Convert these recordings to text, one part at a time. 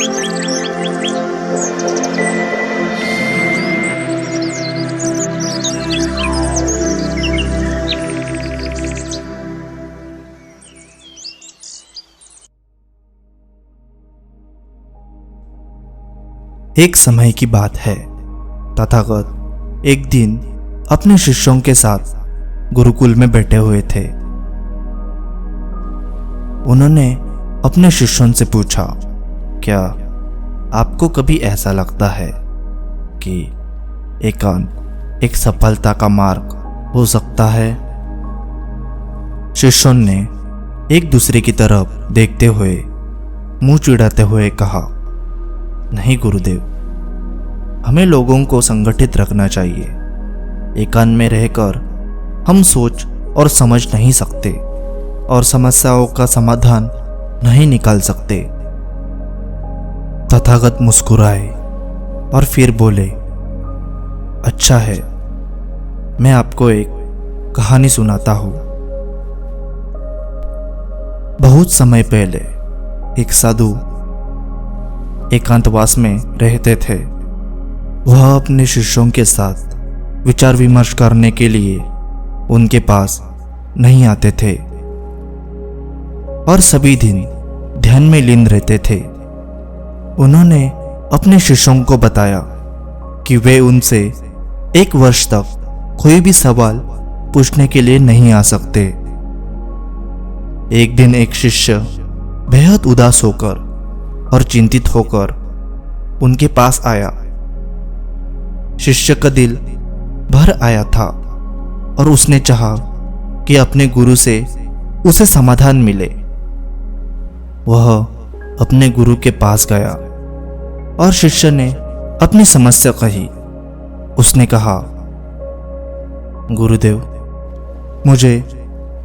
एक समय की बात है। तथागत एक दिन अपने शिष्यों के साथ गुरुकुल में बैठे हुए थे। उन्होंने अपने शिष्यों से पूछा, क्या आपको कभी ऐसा लगता है कि एकांत एक सफलता का मार्ग हो सकता है? शिष्यों ने एक दूसरे की तरफ देखते हुए मुंह चिढ़ाते हुए कहा, नहीं गुरुदेव, हमें लोगों को संगठित रखना चाहिए। एकांत में रहकर हम सोच और समझ नहीं सकते और समस्याओं का समाधान नहीं निकाल सकते। तथागत मुस्कुराए और फिर बोले, अच्छा है, मैं आपको एक कहानी सुनाता हूं। बहुत समय पहले एक साधु एकांतवास में रहते थे। वह अपने शिष्यों के साथ विचार विमर्श करने के लिए उनके पास नहीं आते थे और सभी दिन ध्यान में लीन रहते थे। उन्होंने अपने शिष्यों को बताया कि वे उनसे 1 वर्ष तक कोई भी सवाल पूछने के लिए नहीं आ सकते। एक दिन एक शिष्य बेहद उदास होकर और चिंतित होकर उनके पास आया। शिष्य का दिल भर आया था और उसने चाहा कि अपने गुरु से उसे समाधान मिले। वह अपने गुरु के पास गया और शिष्य ने अपनी समस्या कही। उसने कहा, गुरुदेव, मुझे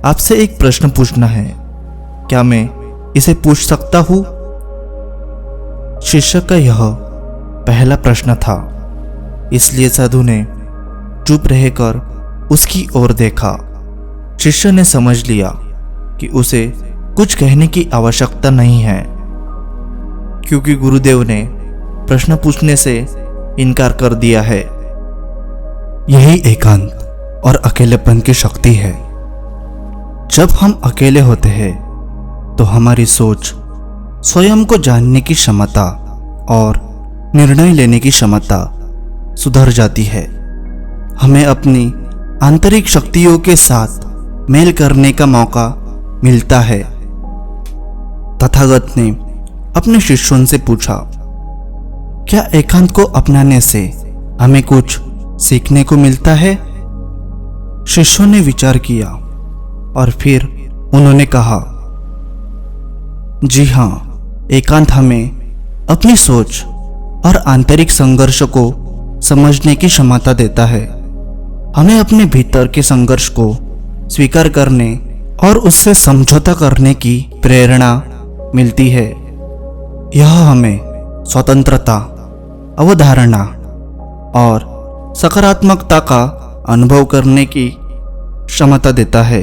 आपसे एक प्रश्न पूछना है, क्या मैं इसे पूछ सकता हूं? शिष्य का यह पहला प्रश्न था, इसलिए साधु ने चुप रहकर उसकी ओर देखा। शिष्य ने समझ लिया कि उसे कुछ कहने की आवश्यकता नहीं है, क्योंकि गुरुदेव ने प्रश्न पूछने से इनकार कर दिया है। यही एकांत और अकेलेपन की शक्ति है। जब हम अकेले होते हैं तो हमारी सोच, स्वयं को जानने की क्षमता और निर्णय लेने की क्षमता सुधर जाती है। हमें अपनी आंतरिक शक्तियों के साथ मेल करने का मौका मिलता है। तथागत ने अपने शिष्यों से पूछा, क्या एकांत को अपनाने से हमें कुछ सीखने को मिलता है? शिष्यों ने विचार किया और फिर उन्होंने कहा, जी हाँ, एकांत हमें अपनी सोच और आंतरिक संघर्ष को समझने की क्षमता देता है। हमें अपने भीतर के संघर्ष को स्वीकार करने और उससे समझौता करने की प्रेरणा मिलती है। यह हमें स्वतंत्रता, अवधारणा और सकारात्मकता का अनुभव करने की क्षमता देता है।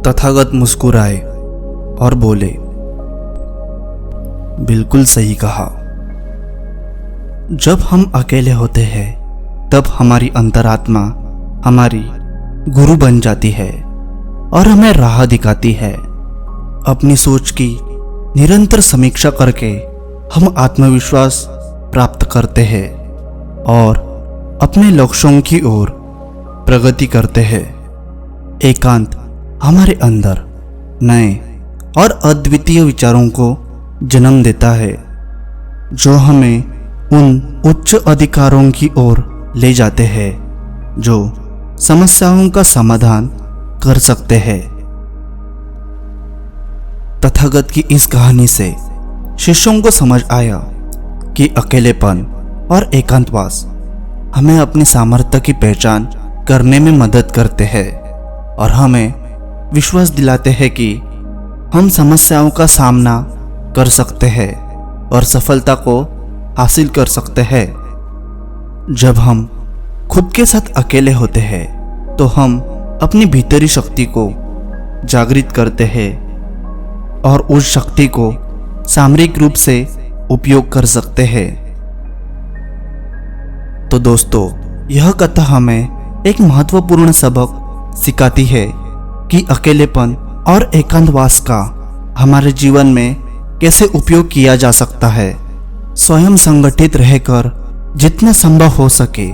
तथागत मुस्कुराए और बोले, बिल्कुल सही कहा। जब हम अकेले होते हैं तब हमारी अंतरात्मा हमारी गुरु बन जाती है और हमें राह दिखाती है। अपनी सोच की निरंतर समीक्षा करके हम आत्मविश्वास प्राप्त करते हैं और अपने लक्ष्यों की ओर प्रगति करते हैं। एकांत हमारे अंदर नए और अद्वितीय विचारों को जन्म देता है, जो हमें उन उच्च अधिकारों की ओर ले जाते हैं जो समस्याओं का समाधान कर सकते हैं। तथागत की इस कहानी से शिष्यों को समझ आया कि अकेलेपन और एकांतवास हमें अपनी सामर्थ्य की पहचान करने में मदद करते हैं और हमें विश्वास दिलाते हैं कि हम समस्याओं का सामना कर सकते हैं और सफलता को हासिल कर सकते हैं। जब हम खुद के साथ अकेले होते हैं तो हम अपनी भीतरी शक्ति को जागृत करते हैं और उस शक्ति को सामरिक रूप से उपयोग कर सकते हैं। तो दोस्तों, यह कथा हमें एक महत्वपूर्ण सबक सिखाती है कि अकेलेपन और एकांतवास का हमारे जीवन में कैसे उपयोग किया जा सकता है। स्वयं संगठित रहकर जितना संभव हो सके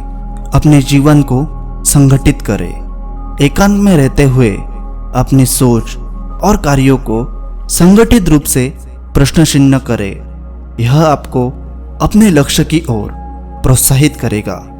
अपने जीवन को संगठित करें। एकांत में रहते हुए अपनी सोच और कार्यों को संगठित रूप से प्रश्न चिन्ह करें। यह आपको अपने लक्ष्य की ओर प्रोत्साहित करेगा।